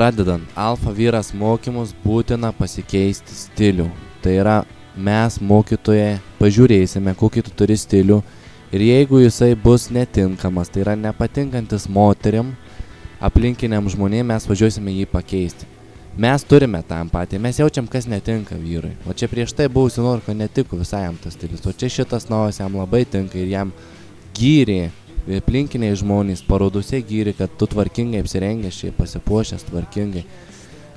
Pradedant alfa vyras mokymus būtina pasikeisti stilių. Tai yra, mes mokytojai pažiūrėsime, kokį tu turi stilių ir jeigu jisai bus netinkamas, tai yra nepatinkantis moteriam, aplinkiniam žmonėm, mes važiuosime jį pakeisti. Mes turime tą empatiją, mes jaučiam, kas netinka vyrui. O čia prieš tai buvusi Norka netiko visai jam tas stilius, o čia šitas naujas jam labai tinka ir jam gyrė. Aplinkiniai žmonės parodose gyrė, kad tu tvarkingai apsirengęs čia, pasipuošęs tvarkingai.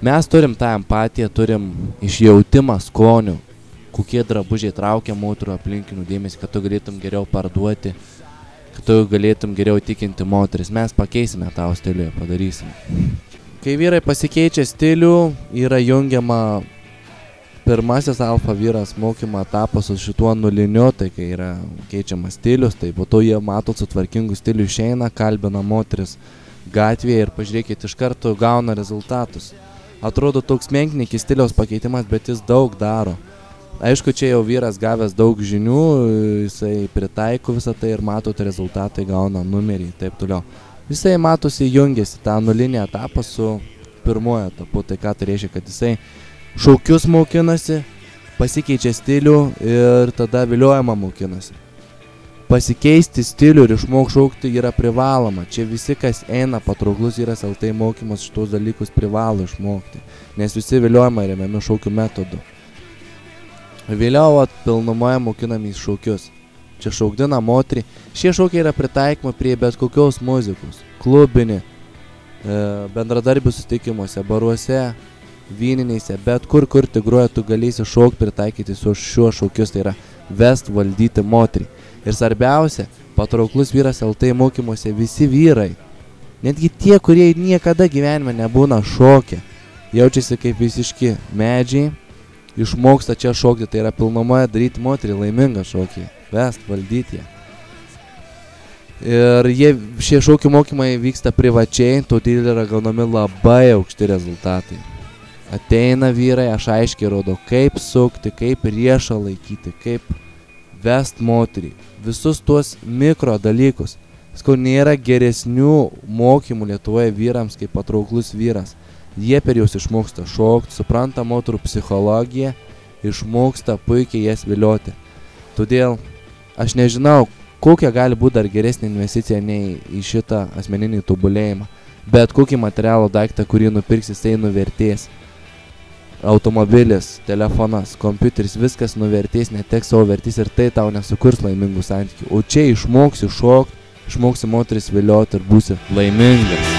Mes turim tą empatiją, turim išjautimą skonių, kokie drabužiai traukia moterų aplinkinių dėmesį, kad tu galėtum geriau parduoti, kad tu galėtum geriau tikinti moteris. Mes pakeisime tą stilių, padarysime. Kai vyrai pasikeičia stilių, yra jungiama pirmasis alfa vyras mokymo etapas su šituo nuliniu, tai kai yra keičiamas stilius, tai po to jie mato su tvarkingu stiliu išeina, kalbina moteris gatvėje ir pažiūrėkit, iš karto gauna rezultatus. Atrodo toks menknikis stiliaus pakeitimas, bet jis daug daro. Aišku, čia jau vyras gavęs daug žinių, jisai pritaiko visą tai ir matot rezultatai, gauna numerį ir taip toliau. Jisai matosi jungiasi tą nulinį etapą su pirmuoju etapu, tai ką tai reiškia, kad jisai šaukius mokinasi, pasikeičia stilių ir tada viliojama mokinasi. Pasikeisti stilių ir išmok šaukti yra privaloma. Čia visi, kas eina patrauklus vyras LT mokymus, šitos dalykus privalo išmokti, nes visi viliojama remiami šaukių metodu. Vėliau pilnumoje mokinami šaukius. Čia šaukdina moterį. Šie šaukiai yra pritaikoma prie bet kokios muzikos, klubinį, bendradarbių susitikimuose, baruose, vyninėse, bet kur tik groja, tu galėsi šaukti, pritaikyti su šiuo šaukius, tai yra vest, valdyti moterį. Ir svarbiausia, patrauklus vyras LT mokymuose visi vyrai, netgi tie, kurie niekada gyvenime nebūna šokę, jaučiasi kaip visiški medžiai, išmoksta čia šokti, tai yra pilnumoje daryti moterį laimingą šokį, vest, valdyti ją. Ir šie šokių mokymai vyksta privačiai, todėl yra gaunami labai aukšti rezultatai. Ateina vyrai, aš aiškiai rodo, kaip sukti, kaip riešą laikyti, kaip vest moterį. Visus tuos mikro dalykus. Skau, nėra geresnių mokymų Lietuvoje vyrams kaip patrauklus vyras. Jie per juos išmoksta šokti, supranta moterų psichologiją, išmoksta puikiai jas vilioti. Todėl aš nežinau, kokia gali būti dar geresnė investicija nei į šitą asmeninį tobulėjimą. Bet kokį materialų daiktą, kurį nupirks, jisai nuvertės. Automobilis, telefonas, kompiuteris, viskas nuvertės, neteks savo vertės ir tai tau nesukurs laimingų santykių. O čia išmoksi šokti, išmoksi moteris vilioti ir būsi laimingas.